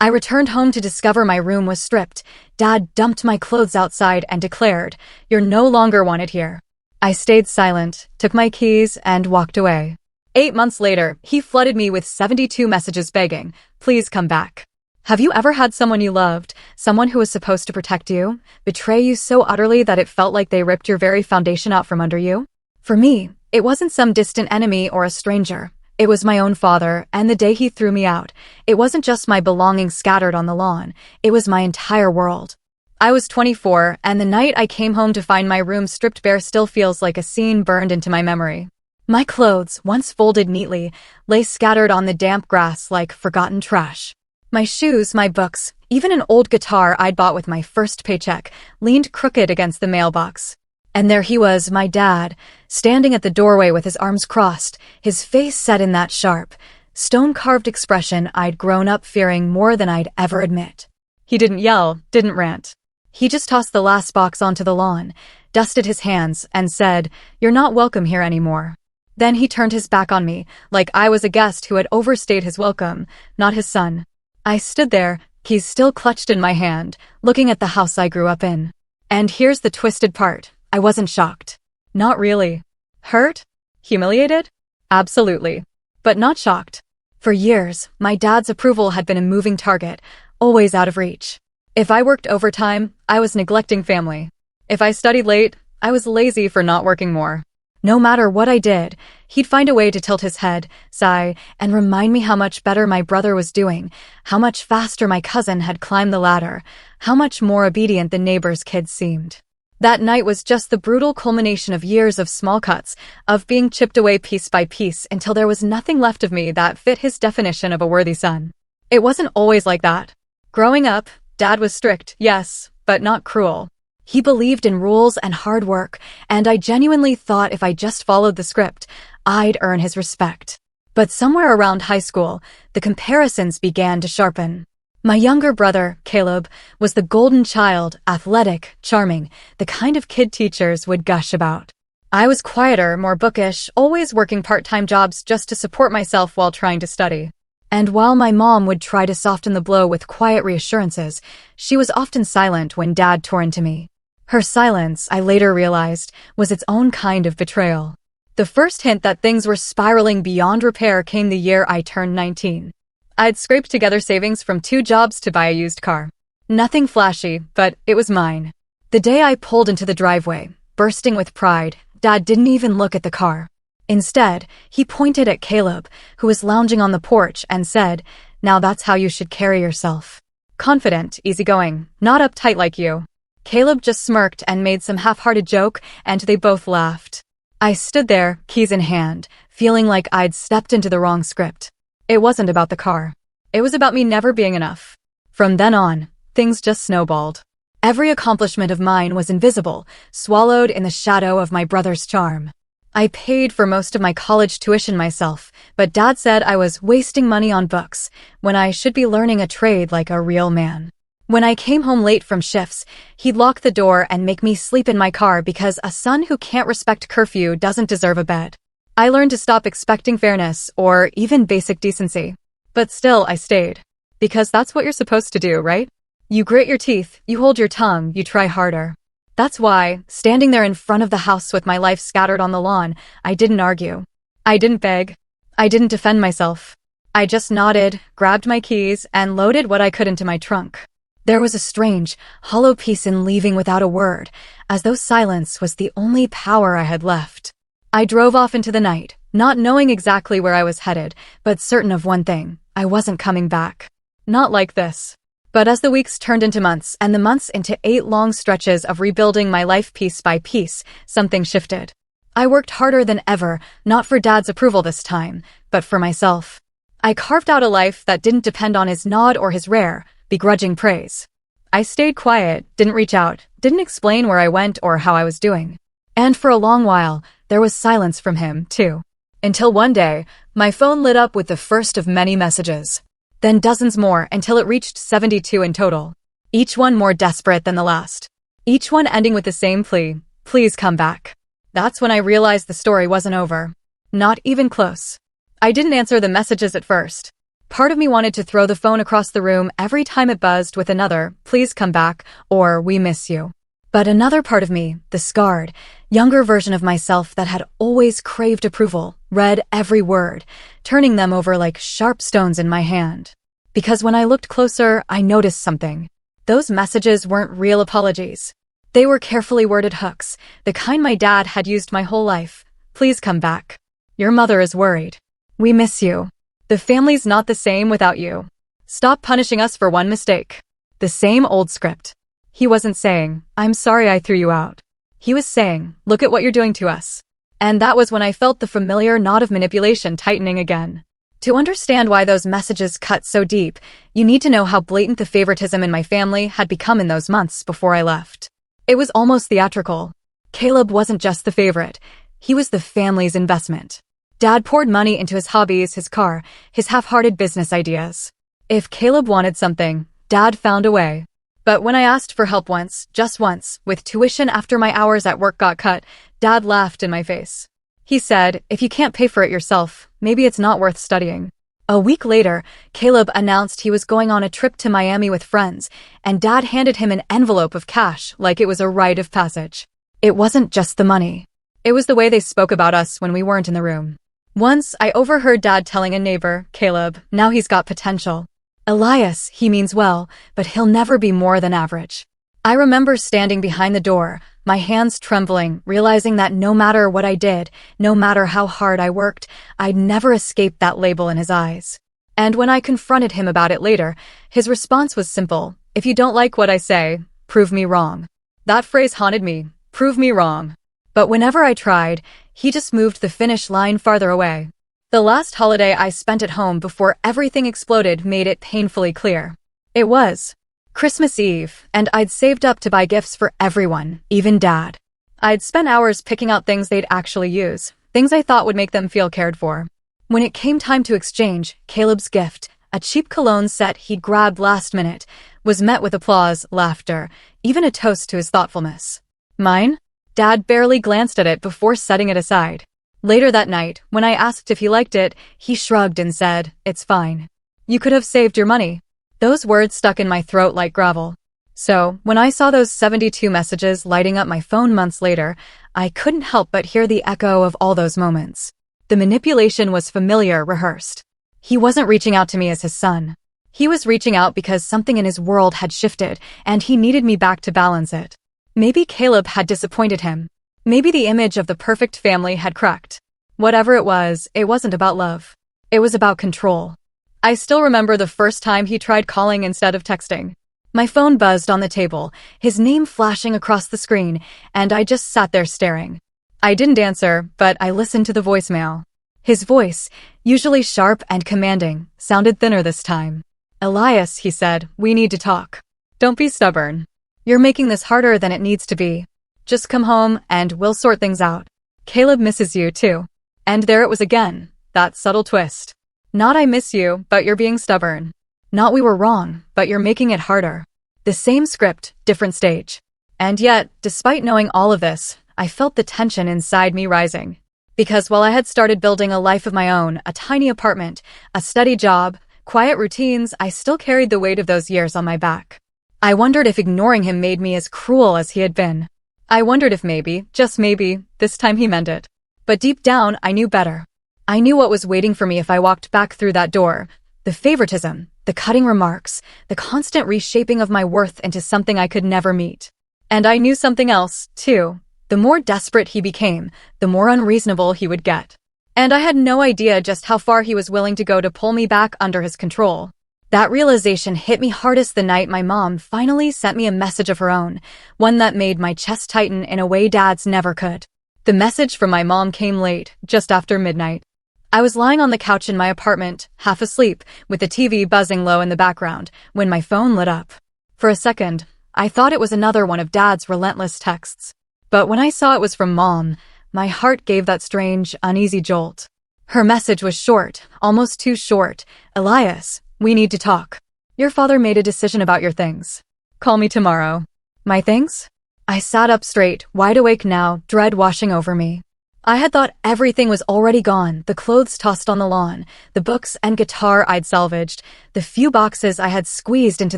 I returned home to discover my room was stripped. Dad dumped my clothes outside and declared, "You're no longer wanted here." I stayed silent, took my keys, and walked away. 8 months later, he flooded me with 72 messages begging, "Please come back." Have you ever had someone you loved, someone who was supposed to protect you, betray you so utterly that it felt like they ripped your very foundation out from under you? For me, it wasn't some distant enemy or a stranger. It was my own father, and the day he threw me out, it wasn't just my belongings scattered on the lawn, it was my entire world. I was 24, and the night I came home to find my room stripped bare still feels like a scene burned into my memory. My clothes, once folded neatly, lay scattered on the damp grass like forgotten trash. My shoes, my books, even an old guitar I'd bought with my first paycheck, leaned crooked against the mailbox. And there he was, my dad, standing at the doorway with his arms crossed, his face set in that sharp, stone-carved expression I'd grown up fearing more than I'd ever admit. He didn't yell, didn't rant. He just tossed the last box onto the lawn, dusted his hands, and said, "You're not welcome here anymore." Then he turned his back on me, like I was a guest who had overstayed his welcome, not his son. I stood there, keys still clutched in my hand, looking at the house I grew up in. And here's the twisted part. I wasn't shocked. Not really. Hurt? Humiliated? Absolutely. But not shocked. For years, my dad's approval had been a moving target, always out of reach. If I worked overtime, I was neglecting family. If I studied late, I was lazy for not working more. No matter what I did, he'd find a way to tilt his head, sigh, and remind me how much better my brother was doing, how much faster my cousin had climbed the ladder, how much more obedient the neighbor's kids seemed. That night was just the brutal culmination of years of small cuts, of being chipped away piece by piece until there was nothing left of me that fit his definition of a worthy son. It wasn't always like that. Growing up, Dad was strict, yes, but not cruel. He believed in rules and hard work, and I genuinely thought if I just followed the script, I'd earn his respect. But somewhere around high school, the comparisons began to sharpen. My younger brother, Caleb, was the golden child, athletic, charming, the kind of kid teachers would gush about. I was quieter, more bookish, always working part-time jobs just to support myself while trying to study. And while my mom would try to soften the blow with quiet reassurances, she was often silent when Dad tore into me. Her silence, I later realized, was its own kind of betrayal. The first hint that things were spiraling beyond repair came the year I turned 19. I'd scraped together savings from 2 jobs to buy a used car. Nothing flashy, but it was mine. The day I pulled into the driveway, bursting with pride, Dad didn't even look at the car. Instead, he pointed at Caleb, who was lounging on the porch, and said, "Now that's how you should carry yourself. Confident, easygoing, not uptight like you." Caleb just smirked and made some half-hearted joke, and they both laughed. I stood there, keys in hand, feeling like I'd stepped into the wrong script. It wasn't about the car. It was about me never being enough. From then on, things just snowballed. Every accomplishment of mine was invisible, swallowed in the shadow of my brother's charm. I paid for most of my college tuition myself, but Dad said I was wasting money on books, when I should be learning a trade like a real man. When I came home late from shifts, he'd lock the door and make me sleep in my car because a son who can't respect curfew doesn't deserve a bed. I learned to stop expecting fairness or even basic decency. But still, I stayed. Because that's what you're supposed to do, right? You grit your teeth, you hold your tongue, you try harder. That's why, standing there in front of the house with my life scattered on the lawn, I didn't argue. I didn't beg. I didn't defend myself. I just nodded, grabbed my keys, and loaded what I could into my trunk. There was a strange, hollow peace in leaving without a word, as though silence was the only power I had left. I drove off into the night, not knowing exactly where I was headed, but certain of one thing, I wasn't coming back. Not like this. But as the weeks turned into months, and the months into 8 long stretches of rebuilding my life piece by piece, something shifted. I worked harder than ever, not for Dad's approval this time, but for myself. I carved out a life that didn't depend on his nod or his rare, begrudging praise. I stayed quiet, didn't reach out, didn't explain where I went or how I was doing. And for a long while, there was silence from him, too. Until one day, my phone lit up with the first of many messages. Then dozens more until it reached 72 in total. Each one more desperate than the last. Each one ending with the same plea, "Please come back." That's when I realized the story wasn't over. Not even close. I didn't answer the messages at first. Part of me wanted to throw the phone across the room every time it buzzed with another, "Please come back," or "We miss you." But another part of me, the scarred, younger version of myself that had always craved approval, read every word, turning them over like sharp stones in my hand. Because when I looked closer, I noticed something. Those messages weren't real apologies. They were carefully worded hooks, the kind my dad had used my whole life. "Please come back. Your mother is worried. We miss you. The family's not the same without you. Stop punishing us for one mistake." The same old script. He wasn't saying, "I'm sorry I threw you out." He was saying, "Look at what you're doing to us." And that was when I felt the familiar knot of manipulation tightening again. To understand why those messages cut so deep, you need to know how blatant the favoritism in my family had become in those months before I left. It was almost theatrical. Caleb wasn't just the favorite. He was the family's investment. Dad poured money into his hobbies, his car, his half-hearted business ideas. If Caleb wanted something, Dad found a way. But when I asked for help once, just once, with tuition after my hours at work got cut, Dad laughed in my face. He said, "If you can't pay for it yourself, maybe it's not worth studying." A week later, Caleb announced he was going on a trip to Miami with friends, and Dad handed him an envelope of cash like it was a rite of passage. It wasn't just the money. It was the way they spoke about us when we weren't in the room. Once, I overheard Dad telling a neighbor, "Caleb, now he's got potential. Elias, he means well, but he'll never be more than average." I remember standing behind the door, my hands trembling, realizing that no matter what I did, no matter how hard I worked, I'd never escape that label in his eyes. And when I confronted him about it later, his response was simple: "If you don't like what I say, prove me wrong." That phrase haunted me, "prove me wrong." But whenever I tried, he just moved the finish line farther away. The last holiday I spent at home before everything exploded made it painfully clear. It was Christmas Eve, and I'd saved up to buy gifts for everyone, even Dad. I'd spent hours picking out things they'd actually use, things I thought would make them feel cared for. When it came time to exchange, Caleb's gift, a cheap cologne set he'd grabbed last minute, was met with applause, laughter, even a toast to his thoughtfulness. Mine? Dad barely glanced at it before setting it aside. Later that night, when I asked if he liked it, he shrugged and said, "It's fine. You could have saved your money." Those words stuck in my throat like gravel. So, when I saw those 72 messages lighting up my phone months later, I couldn't help but hear the echo of all those moments. The manipulation was familiar, rehearsed. He wasn't reaching out to me as his son. He was reaching out because something in his world had shifted, and he needed me back to balance it. Maybe Caleb had disappointed him. Maybe the image of the perfect family had cracked. Whatever it wasn't about love. It was about control. I still remember the first time he tried calling instead of texting. My phone buzzed on the table, his name flashing across the screen, and I just sat there staring. I didn't answer, but I listened to the voicemail. His voice, usually sharp and commanding, sounded thinner this time. "Elias," he said, "we need to talk. Don't be stubborn. You're making this harder than it needs to be. Just come home and we'll sort things out. Caleb misses you too." And there it was again, that subtle twist. Not "I miss you, but you're being stubborn." Not "we were wrong, but you're making it harder." The same script, different stage. And yet, despite knowing all of this, I felt the tension inside me rising. Because while I had started building a life of my own, a tiny apartment, a steady job, quiet routines, I still carried the weight of those years on my back. I wondered if ignoring him made me as cruel as he had been. I wondered if maybe, just maybe, this time he meant it. But deep down, I knew better. I knew what was waiting for me if I walked back through that door. The favoritism, the cutting remarks, the constant reshaping of my worth into something I could never meet. And I knew something else, too. The more desperate he became, the more unreasonable he would get. And I had no idea just how far he was willing to go to pull me back under his control. That realization hit me hardest the night my mom finally sent me a message of her own, one that made my chest tighten in a way Dad's never could. The message from my mom came late, just after midnight. I was lying on the couch in my apartment, half asleep, with the TV buzzing low in the background, when my phone lit up. For a second, I thought it was another one of Dad's relentless texts. But when I saw it was from Mom, my heart gave that strange, uneasy jolt. Her message was short, almost too short. "Elias, we need to talk. Your father made a decision about your things. Call me tomorrow." My things? I sat up straight, wide awake now, dread washing over me. I had thought everything was already gone, the clothes tossed on the lawn, the books and guitar I'd salvaged, the few boxes I had squeezed into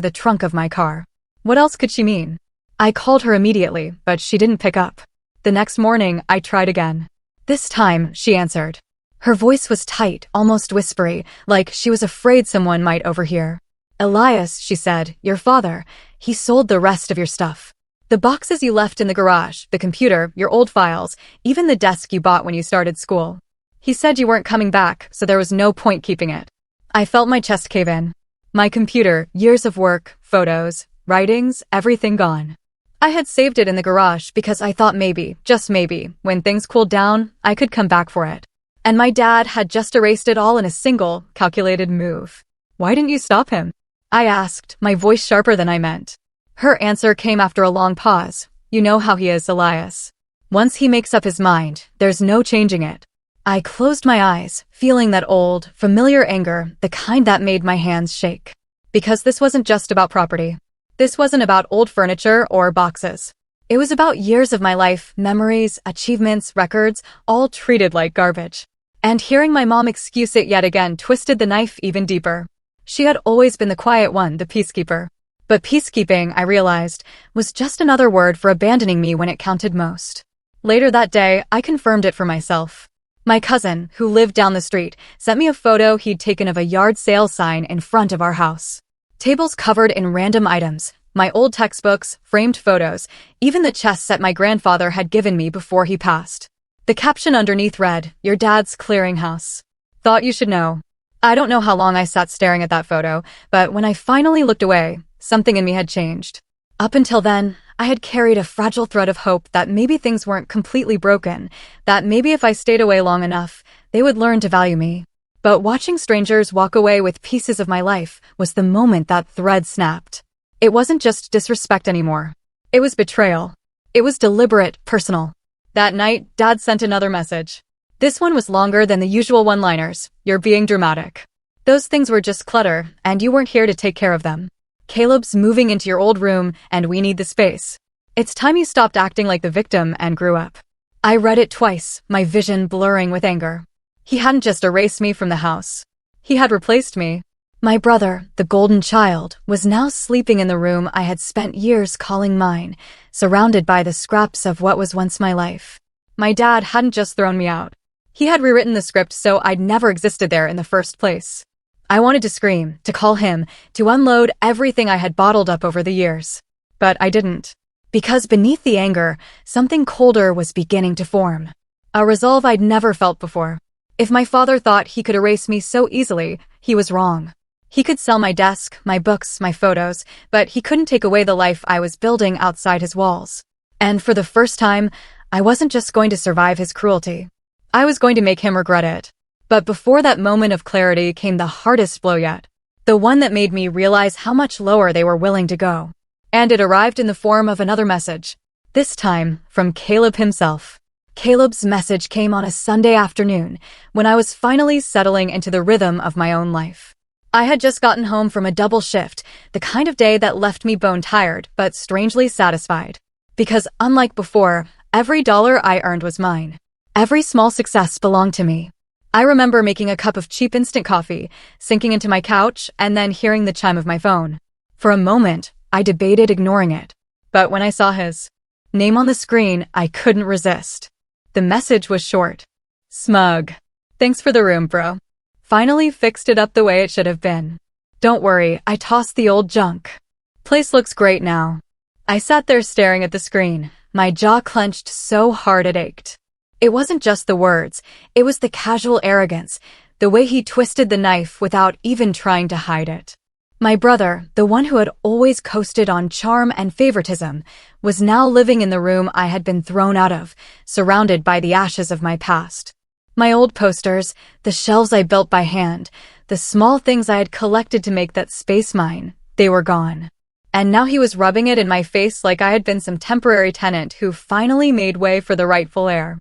the trunk of my car. What else could she mean? I called her immediately, but she didn't pick up. The next morning, I tried again. This time, she answered. Her voice was tight, almost whispery, like she was afraid someone might overhear. Elias, she said, your father, he sold the rest of your stuff. The boxes you left in the garage, the computer, your old files, even the desk you bought when you started school. He said you weren't coming back, so there was no point keeping it. I felt my chest cave in. My computer, years of work, photos, writings, everything gone. I had saved it in the garage because I thought maybe, just maybe, when things cooled down, I could come back for it. And my dad had just erased it all in a single, calculated move. Why didn't you stop him? I asked, my voice sharper than I meant. Her answer came after a long pause. You know how he is, Elias. Once he makes up his mind, there's no changing it. I closed my eyes, feeling that old, familiar anger, the kind that made my hands shake. Because this wasn't just about property. This wasn't about old furniture or boxes. It was about years of my life, memories, achievements, records, all treated like garbage. And hearing my mom excuse it yet again twisted the knife even deeper. She had always been the quiet one, the peacekeeper. But peacekeeping, I realized, was just another word for abandoning me when it counted most. Later that day, I confirmed it for myself. My cousin, who lived down the street, sent me a photo he'd taken of a yard sale sign in front of our house. Tables covered in random items, my old textbooks, framed photos, even the chess set my grandfather had given me before he passed. The caption underneath read, "Your dad's clearinghouse. Thought you should know." I don't know how long I sat staring at that photo, but when I finally looked away, something in me had changed. Up until then, I had carried a fragile thread of hope that maybe things weren't completely broken, that maybe if I stayed away long enough, they would learn to value me. But watching strangers walk away with pieces of my life was the moment that thread snapped. It wasn't just disrespect anymore. It was betrayal. It was deliberate, personal. That night, Dad sent another message. This one was longer than the usual one-liners. You're being dramatic. Those things were just clutter, and you weren't here to take care of them. Caleb's moving into your old room, and we need the space. It's time you stopped acting like the victim and grew up. I read it twice, my vision blurring with anger. He hadn't just erased me from the house. He had replaced me. My brother, the golden child, was now sleeping in the room I had spent years calling mine, surrounded by the scraps of what was once my life. My dad hadn't just thrown me out. He had rewritten the script so I'd never existed there in the first place. I wanted to scream, to call him, to unload everything I had bottled up over the years. But I didn't. Because beneath the anger, something colder was beginning to form. A resolve I'd never felt before. If my father thought he could erase me so easily, he was wrong. He could sell my desk, my books, my photos, but he couldn't take away the life I was building outside his walls. And for the first time, I wasn't just going to survive his cruelty. I was going to make him regret it. But before that moment of clarity came the hardest blow yet. The one that made me realize how much lower they were willing to go. And it arrived in the form of another message. This time, from Caleb himself. Caleb's message came on a Sunday afternoon, when I was finally settling into the rhythm of my own life. I had just gotten home from a double shift, the kind of day that left me bone-tired, but strangely satisfied. Because unlike before, every dollar I earned was mine. Every small success belonged to me. I remember making a cup of cheap instant coffee, sinking into my couch, and then hearing the chime of my phone. For a moment, I debated ignoring it. But when I saw his name on the screen, I couldn't resist. The message was short. Smug. Thanks for the room, bro. Finally fixed it up the way it should have been. Don't worry, I tossed the old junk. Place looks great now. I sat there staring at the screen, my jaw clenched so hard it ached. It wasn't just the words, it was the casual arrogance, the way he twisted the knife without even trying to hide it. My brother, the one who had always coasted on charm and favoritism, was now living in the room I had been thrown out of, surrounded by the ashes of my past. My old posters, the shelves I built by hand, the small things I had collected to make that space mine, they were gone. And now he was rubbing it in my face like I had been some temporary tenant who finally made way for the rightful heir.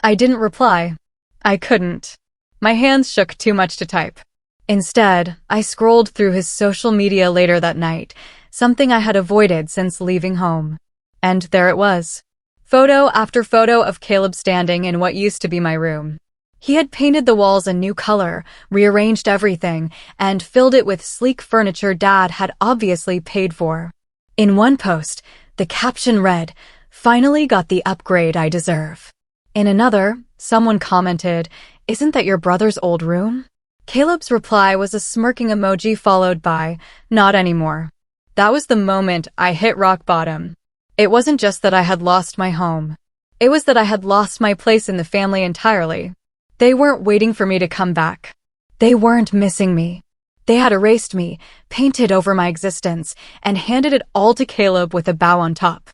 I didn't reply. I couldn't. My hands shook too much to type. Instead, I scrolled through his social media later that night, something I had avoided since leaving home. And there it was. Photo after photo of Caleb standing in what used to be my room. He had painted the walls a new color, rearranged everything, and filled it with sleek furniture Dad had obviously paid for. In one post, the caption read, "Finally got the upgrade I deserve." In another, someone commented, "Isn't that your brother's old room?" Caleb's reply was a smirking emoji followed by, "Not anymore." That was the moment I hit rock bottom. It wasn't just that I had lost my home. It was that I had lost my place in the family entirely. They weren't waiting for me to come back. They weren't missing me. They had erased me, painted over my existence, and handed it all to Caleb with a bow on top.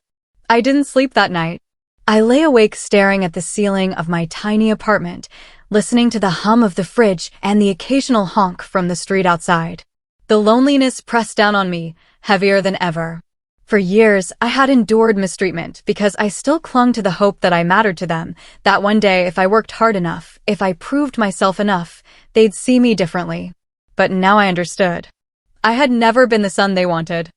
I didn't sleep that night. I lay awake staring at the ceiling of my tiny apartment, listening to the hum of the fridge and the occasional honk from the street outside. The loneliness pressed down on me, heavier than ever. For years, I had endured mistreatment because I still clung to the hope that I mattered to them, that one day if I worked hard enough, if I proved myself enough, they'd see me differently. But now I understood. I had never been the son they wanted.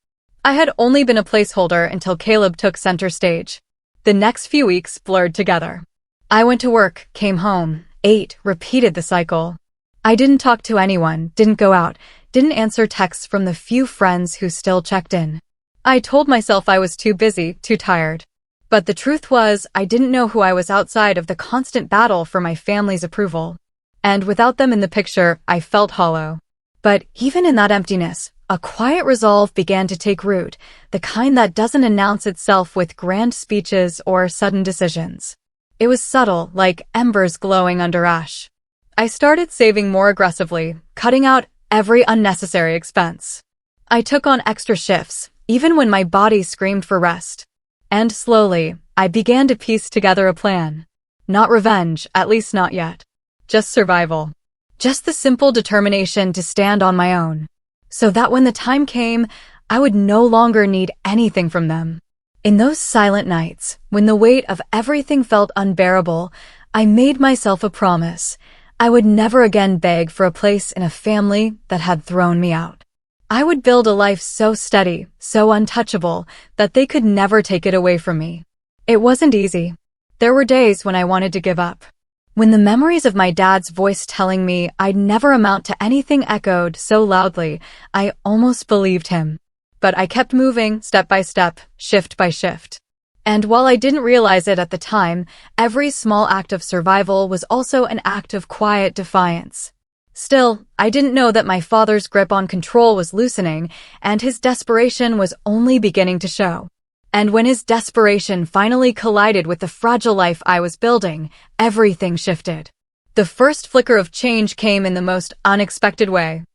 I had only been a placeholder until Caleb took center stage. The next few weeks blurred together. I went to work, came home, ate, repeated the cycle. I didn't talk to anyone, didn't go out, didn't answer texts from the few friends who still checked in. I told myself I was too busy, too tired. But the truth was, I didn't know who I was outside of the constant battle for my family's approval. And without them in the picture, I felt hollow. But even in that emptiness, a quiet resolve began to take root, the kind that doesn't announce itself with grand speeches or sudden decisions. It was subtle, like embers glowing under ash. I started saving more aggressively, cutting out every unnecessary expense. I took on extra shifts, even when my body screamed for rest. And slowly, I began to piece together a plan. Not revenge, at least not yet. Just survival. Just the simple determination to stand on my own. So that when the time came, I would no longer need anything from them. In those silent nights, when the weight of everything felt unbearable, I made myself a promise. I would never again beg for a place in a family that had thrown me out. I would build a life so steady, so untouchable, that they could never take it away from me. It wasn't easy. There were days when I wanted to give up. When the memories of my dad's voice telling me I'd never amount to anything echoed so loudly, I almost believed him. But I kept moving, step by step, shift by shift. And while I didn't realize it at the time, every small act of survival was also an act of quiet defiance. Still, I didn't know that my father's grip on control was loosening, and his desperation was only beginning to show. And when his desperation finally collided with the fragile life I was building, everything shifted. The first flicker of change came in the most unexpected way.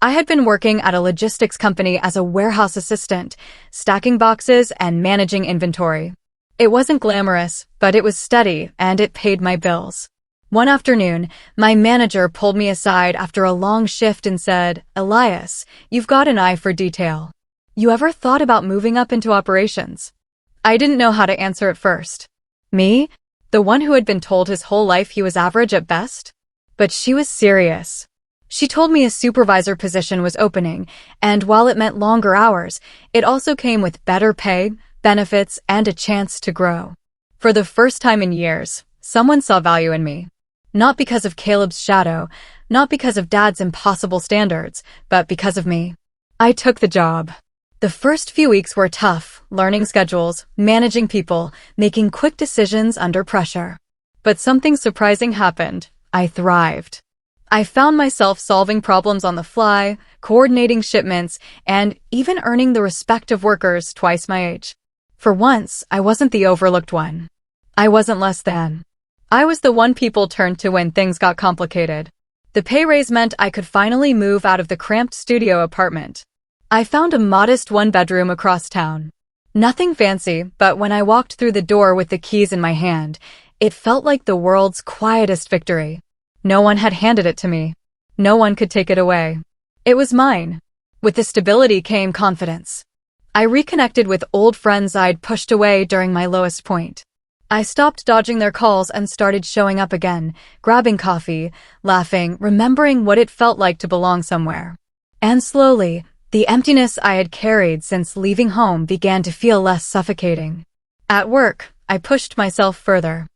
I had been working at a logistics company as a warehouse assistant, stacking boxes and managing inventory. It wasn't glamorous, but it was steady, and it paid my bills. One afternoon, my manager pulled me aside after a long shift and said, "Elias, you've got an eye for detail. You ever thought about moving up into operations?" I didn't know how to answer at first. Me? The one who had been told his whole life he was average at best? But she was serious. She told me a supervisor position was opening, and while it meant longer hours, it also came with better pay, benefits, and a chance to grow. For the first time in years, someone saw value in me. Not because of Caleb's shadow, not because of Dad's impossible standards, but because of me. I took the job. The first few weeks were tough, learning schedules, managing people, making quick decisions under pressure. But something surprising happened. I thrived. I found myself solving problems on the fly, coordinating shipments, and even earning the respect of workers twice my age. For once, I wasn't the overlooked one. I wasn't less than. I was the one people turned to when things got complicated. The pay raise meant I could finally move out of the cramped studio apartment. I found a modest one-bedroom across town. Nothing fancy, but when I walked through the door with the keys in my hand, it felt like the world's quietest victory. No one had handed it to me. No one could take it away. It was mine. With the stability came confidence. I reconnected with old friends I'd pushed away during my lowest point. I stopped dodging their calls and started showing up again, grabbing coffee, laughing, remembering what it felt like to belong somewhere. And slowly, the emptiness I had carried since leaving home began to feel less suffocating. At work, I pushed myself further.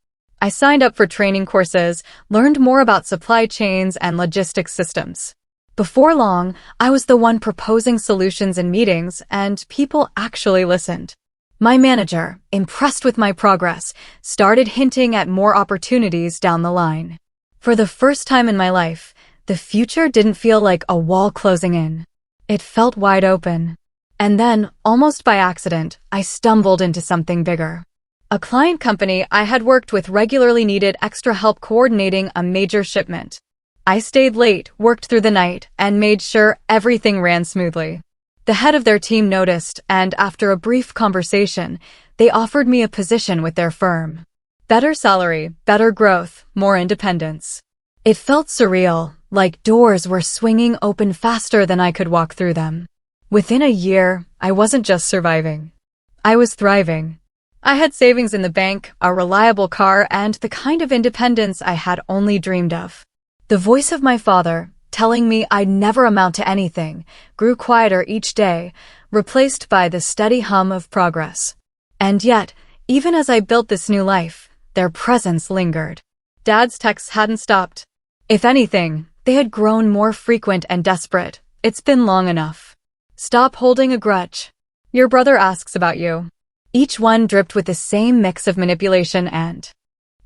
I signed up for training courses, learned more about supply chains and logistics systems. Before long, I was the one proposing solutions in meetings, and people actually listened. My manager, impressed with my progress, started hinting at more opportunities down the line. For the first time in my life, the future didn't feel like a wall closing in. It felt wide open. And then, almost by accident, I stumbled into something bigger. A client company I had worked with regularly needed extra help coordinating a major shipment. I stayed late, worked through the night, and made sure everything ran smoothly. The head of their team noticed, and after a brief conversation, they offered me a position with their firm. Better salary, better growth, more independence. It felt surreal, like doors were swinging open faster than I could walk through them. Within a year, I wasn't just surviving. I was thriving. I had savings in the bank, a reliable car, and the kind of independence I had only dreamed of. The voice of my father, telling me I'd never amount to anything, grew quieter each day, replaced by the steady hum of progress. And yet, even as I built this new life, their presence lingered. Dad's texts hadn't stopped. If anything, they had grown more frequent and desperate. It's been long enough. Stop holding a grudge. Your brother asks about you. Each one dripped with the same mix of manipulation and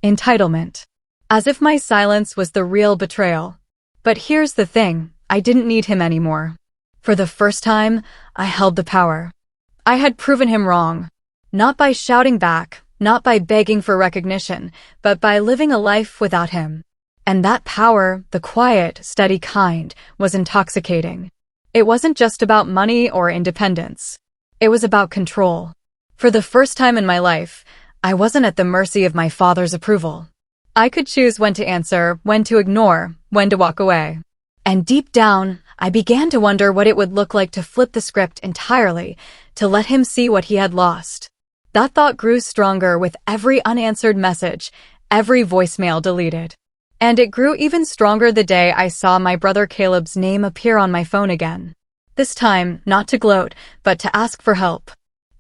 entitlement. As if my silence was the real betrayal. But here's the thing, I didn't need him anymore. For the first time, I held the power. I had proven him wrong. Not by shouting back, not by begging for recognition, but by living a life without him. And that power, the quiet, steady kind, was intoxicating. It wasn't just about money or independence. It was about control. For the first time in my life, I wasn't at the mercy of my father's approval. I could choose when to answer, when to ignore, when to walk away. And deep down, I began to wonder what it would look like to flip the script entirely, to let him see what he had lost. That thought grew stronger with every unanswered message, every voicemail deleted. And it grew even stronger the day I saw my brother Caleb's name appear on my phone again. This time, not to gloat, but to ask for help.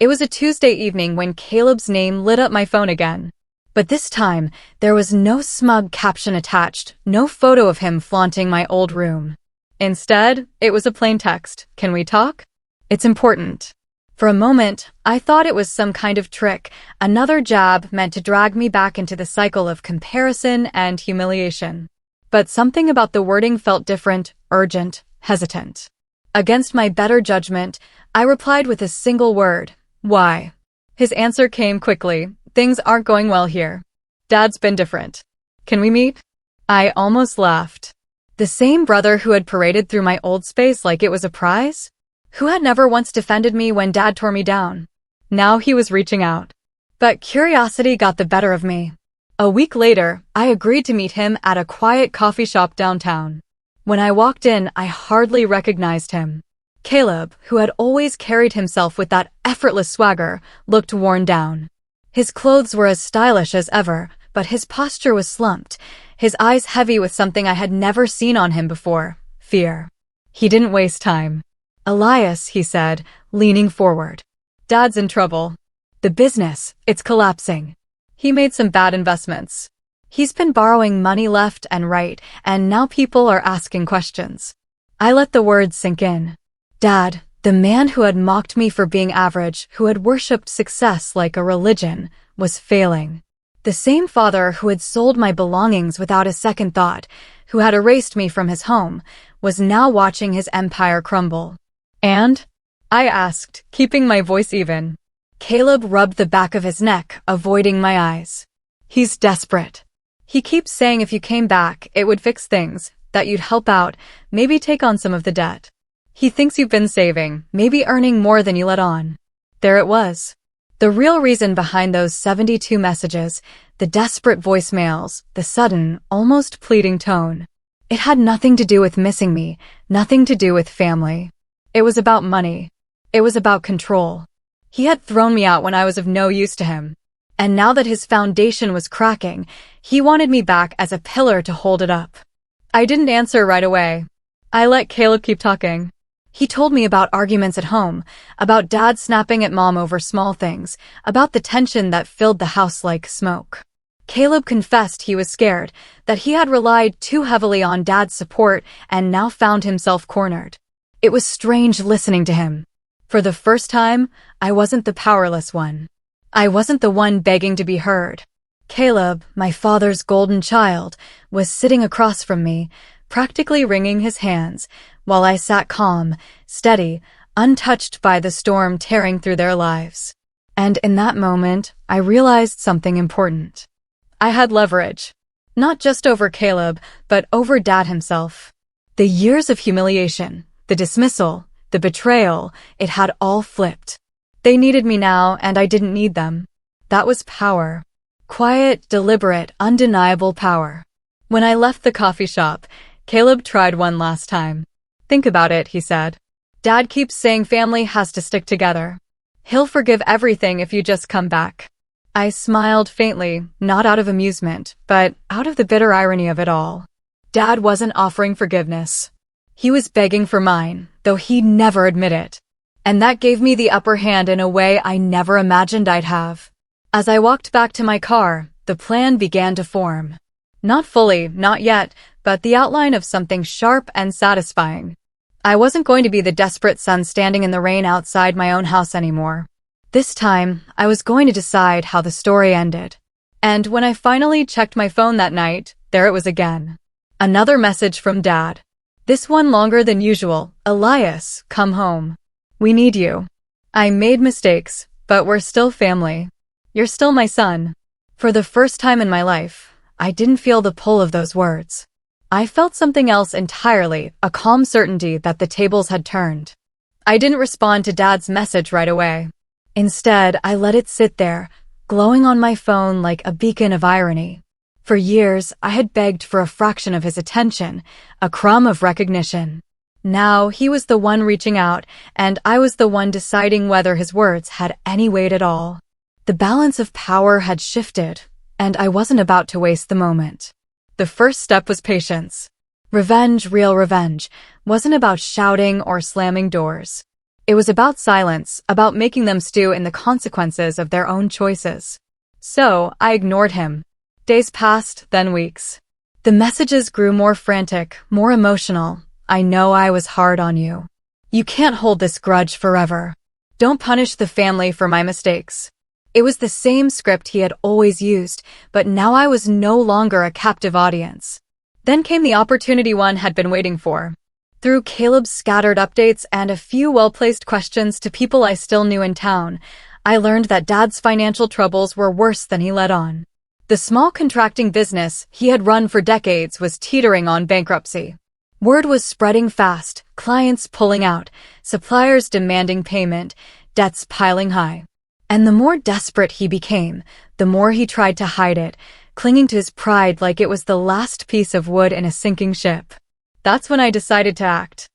It was a Tuesday evening when Caleb's name lit up my phone again. But this time, there was no smug caption attached, no photo of him flaunting my old room. Instead, it was a plain text. Can we talk? It's important. For a moment, I thought it was some kind of trick, another jab meant to drag me back into the cycle of comparison and humiliation. But something about the wording felt different, urgent, hesitant. Against my better judgment, I replied with a single word, why? His answer came quickly. Things aren't going well here. Dad's been different. Can we meet? I almost laughed. The same brother who had paraded through my old space like it was a prize? Who had never once defended me when Dad tore me down? Now he was reaching out. But curiosity got the better of me. A week later, I agreed to meet him at a quiet coffee shop downtown. When I walked in, I hardly recognized him. Caleb, who had always carried himself with that effortless swagger, looked worn down. His clothes were as stylish as ever, but his posture was slumped, his eyes heavy with something I had never seen on him before, fear. He didn't waste time. Elias, he said, leaning forward. Dad's in trouble. The business, it's collapsing. He made some bad investments. He's been borrowing money left and right, and now people are asking questions. I let the words sink in. Dad, the man who had mocked me for being average, who had worshipped success like a religion, was failing. The same father who had sold my belongings without a second thought, who had erased me from his home, was now watching his empire crumble. And? I asked, keeping my voice even. Caleb rubbed the back of his neck, avoiding my eyes. He's desperate. He keeps saying if you came back, it would fix things, that you'd help out, maybe take on some of the debt. He thinks you've been saving, maybe earning more than you let on. There it was. The real reason behind those 72 messages, the desperate voicemails, the sudden, almost pleading tone. It had nothing to do with missing me, nothing to do with family. It was about money. It was about control. He had thrown me out when I was of no use to him. And now that his foundation was cracking, he wanted me back as a pillar to hold it up. I didn't answer right away. I let Caleb keep talking. He told me about arguments at home, about dad snapping at mom over small things, about the tension that filled the house like smoke. Caleb confessed he was scared, that he had relied too heavily on dad's support and now found himself cornered. It was strange listening to him. For the first time, I wasn't the powerless one. I wasn't the one begging to be heard. Caleb, my father's golden child, was sitting across from me, practically wringing his hands, while I sat calm, steady, untouched by the storm tearing through their lives. And in that moment, I realized something important. I had leverage. Not just over Caleb, but over Dad himself. The years of humiliation, the dismissal, the betrayal, it had all flipped. They needed me now, and I didn't need them. That was power. Quiet, deliberate, undeniable power. When I left the coffee shop, Caleb tried one last time. Think about it, he said. Dad keeps saying family has to stick together. He'll forgive everything if you just come back. I smiled faintly, not out of amusement, but out of the bitter irony of it all. Dad wasn't offering forgiveness. He was begging for mine, though he'd never admit it. And that gave me the upper hand in a way I never imagined I'd have. As I walked back to my car, the plan began to form. Not fully, not yet, but the outline of something sharp and satisfying. I wasn't going to be the desperate son standing in the rain outside my own house anymore. This time, I was going to decide how the story ended. And when I finally checked my phone that night, there it was again. Another message from Dad. This one longer than usual. Elias, come home. We need you. I made mistakes, but we're still family. You're still my son. For the first time in my life, I didn't feel the pull of those words. I felt something else entirely, a calm certainty that the tables had turned. I didn't respond to Dad's message right away. Instead, I let it sit there, glowing on my phone like a beacon of irony. For years, I had begged for a fraction of his attention, a crumb of recognition. Now, he was the one reaching out, and I was the one deciding whether his words had any weight at all. The balance of power had shifted, and I wasn't about to waste the moment. The first step was patience. Revenge, real revenge, wasn't about shouting or slamming doors. It was about silence, about making them stew in the consequences of their own choices. So, I ignored him. Days passed, then weeks. The messages grew more frantic, more emotional. I know I was hard on you. You can't hold this grudge forever. Don't punish the family for my mistakes. It was the same script he had always used, but now I was no longer a captive audience. Then came the opportunity one had been waiting for. Through Caleb's scattered updates and a few well-placed questions to people I still knew in town, I learned that Dad's financial troubles were worse than he let on. The small contracting business he had run for decades was teetering on bankruptcy. Word was spreading fast, clients pulling out, suppliers demanding payment, debts piling high. And the more desperate he became, the more he tried to hide it, clinging to his pride like it was the last piece of wood in a sinking ship. That's when I decided to act.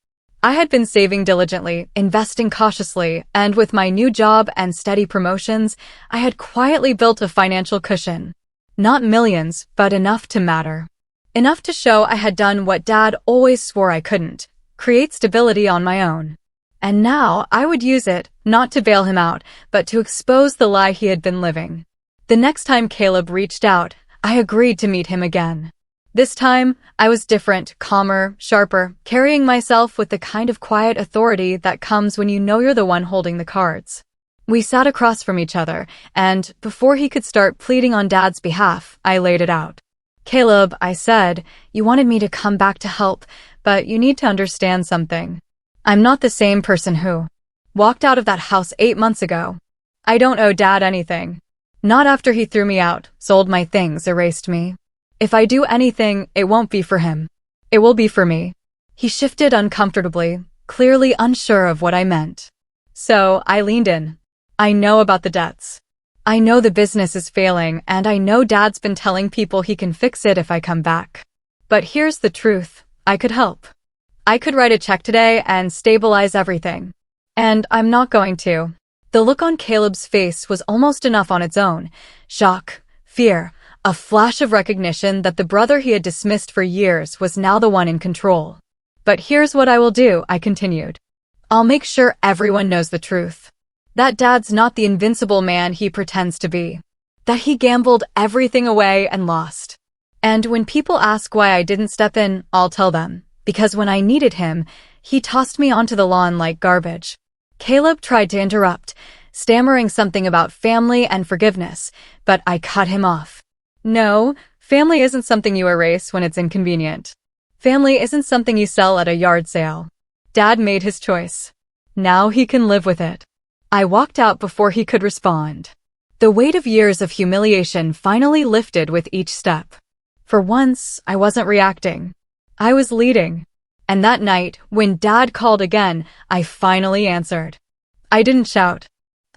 I had been saving diligently, investing cautiously, and with my new job and steady promotions, I had quietly built a financial cushion. Not millions, but enough to matter. Enough to show I had done what Dad always swore I couldn't, create stability on my own. And now I would use it, not to bail him out, but to expose the lie he had been living. The next time Caleb reached out, I agreed to meet him again. This time, I was different, calmer, sharper, carrying myself with the kind of quiet authority that comes when you know you're the one holding the cards. We sat across from each other, and before he could start pleading on Dad's behalf, I laid it out. Caleb, I said, you wanted me to come back to help, but you need to understand something. I'm not the same person who walked out of that house 8 months ago. I don't owe Dad anything. Not after he threw me out, sold my things, erased me. If I do anything, it won't be for him. It will be for me. He shifted uncomfortably, clearly unsure of what I meant. So, I leaned in. I know about the debts. I know the business is failing, and I know Dad's been telling people he can fix it if I come back. But here's the truth. I could help. I could write a check today and stabilize everything. And I'm not going to. The look on Caleb's face was almost enough on its own. Shock, fear, a flash of recognition that the brother he had dismissed for years was now the one in control. But here's what I will do, I continued. I'll make sure everyone knows the truth. That Dad's not the invincible man he pretends to be. That he gambled everything away and lost. And when people ask why I didn't step in, I'll tell them. Because when I needed him, he tossed me onto the lawn like garbage. Caleb tried to interrupt, stammering something about family and forgiveness, but I cut him off. No, family isn't something you erase when it's inconvenient. Family isn't something you sell at a yard sale. Dad made his choice. Now he can live with it. I walked out before he could respond. The weight of years of humiliation finally lifted with each step. For once, I wasn't reacting. I was leading. And that night, when Dad called again, I finally answered. I didn't shout.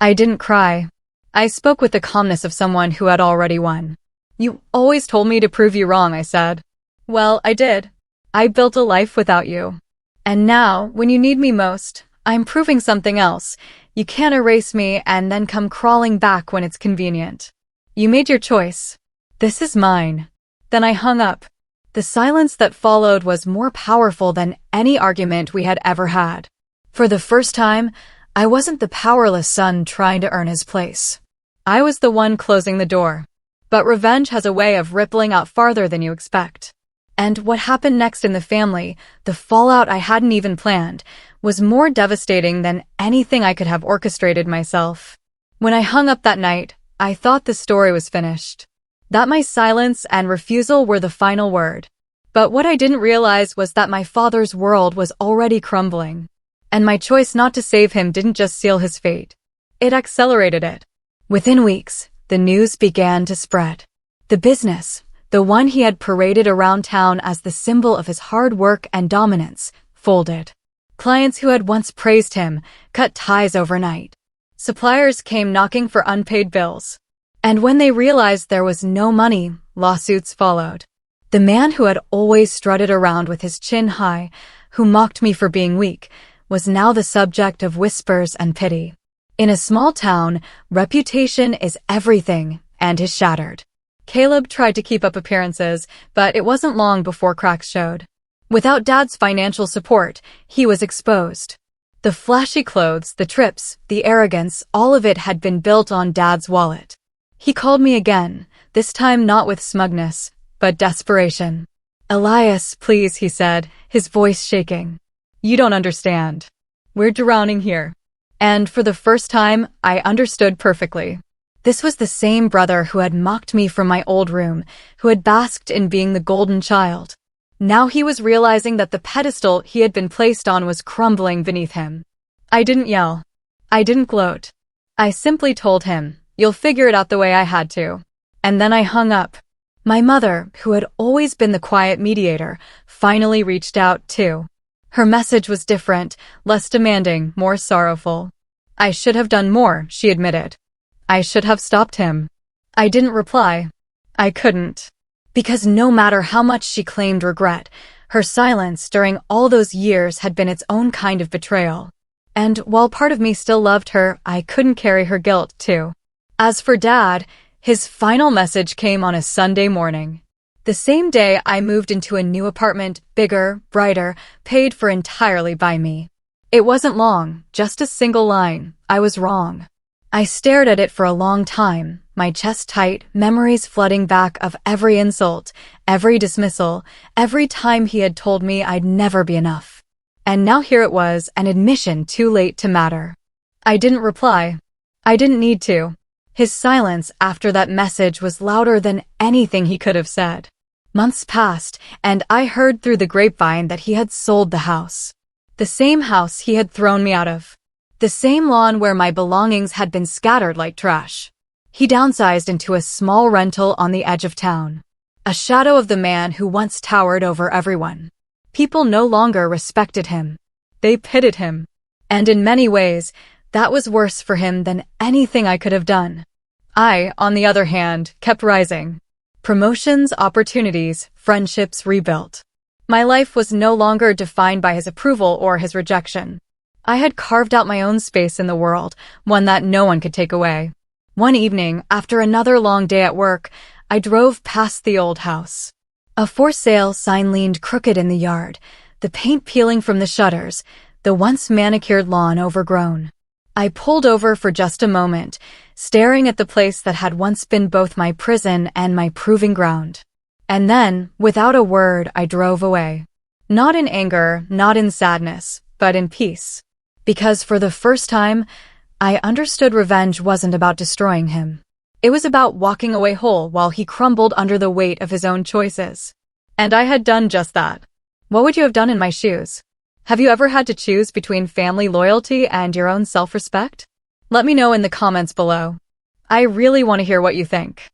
I didn't cry. I spoke with the calmness of someone who had already won. You always told me to prove you wrong, I said. Well, I did. I built a life without you. And now, when you need me most, I'm proving something else. You can't erase me and then come crawling back when it's convenient. You made your choice. This is mine. Then I hung up. The silence that followed was more powerful than any argument we had ever had. For the first time, I wasn't the powerless son trying to earn his place. I was the one closing the door. But revenge has a way of rippling out farther than you expect. And what happened next in the family, the fallout I hadn't even planned, was more devastating than anything I could have orchestrated myself. When I hung up that night, I thought the story was finished. That my silence and refusal were the final word. But what I didn't realize was that my father's world was already crumbling. And my choice not to save him didn't just seal his fate. It accelerated it. Within weeks, the news began to spread. The business, the one he had paraded around town as the symbol of his hard work and dominance, folded. Clients who had once praised him cut ties overnight. Suppliers came knocking for unpaid bills. And when they realized there was no money, lawsuits followed. The man who had always strutted around with his chin high, who mocked me for being weak, was now the subject of whispers and pity. In a small town, reputation is everything, and is shattered. Caleb tried to keep up appearances, but it wasn't long before cracks showed. Without Dad's financial support, he was exposed. The flashy clothes, the trips, the arrogance, all of it had been built on Dad's wallet. He called me again, this time not with smugness, but desperation. Elias, please, he said, his voice shaking. You don't understand. We're drowning here. And for the first time, I understood perfectly. This was the same brother who had mocked me from my old room, who had basked in being the golden child. Now he was realizing that the pedestal he had been placed on was crumbling beneath him. I didn't yell. I didn't gloat. I simply told him, you'll figure it out the way I had to. And then I hung up. My mother, who had always been the quiet mediator, finally reached out too. Her message was different, less demanding, more sorrowful. I should have done more, she admitted. I should have stopped him. I didn't reply. I couldn't. Because no matter how much she claimed regret, her silence during all those years had been its own kind of betrayal. And while part of me still loved her, I couldn't carry her guilt too. As for Dad, his final message came on a Sunday morning. The same day I moved into a new apartment, bigger, brighter, paid for entirely by me. It wasn't long, just a single line. I was wrong. I stared at it for a long time, my chest tight, memories flooding back of every insult, every dismissal, every time he had told me I'd never be enough. And now here it was, an admission too late to matter. I didn't reply. I didn't need to. His silence after that message was louder than anything he could have said. Months passed, and I heard through the grapevine that he had sold the house. The same house he had thrown me out of. The same lawn where my belongings had been scattered like trash. He downsized into a small rental on the edge of town. A shadow of the man who once towered over everyone. People no longer respected him. They pitied him. And in many ways, that was worse for him than anything I could have done. I, on the other hand, kept rising. Promotions, opportunities, friendships rebuilt. My life was no longer defined by his approval or his rejection. I had carved out my own space in the world, one that no one could take away. One evening, after another long day at work, I drove past the old house. A for sale sign leaned crooked in the yard, the paint peeling from the shutters, the once manicured lawn overgrown. I pulled over for just a moment, staring at the place that had once been both my prison and my proving ground. And then, without a word, I drove away. Not in anger, not in sadness, but in peace. Because for the first time, I understood revenge wasn't about destroying him. It was about walking away whole while he crumbled under the weight of his own choices. And I had done just that. What would you have done in my shoes? Have you ever had to choose between family loyalty and your own self-respect? Let me know in the comments below. I really want to hear what you think.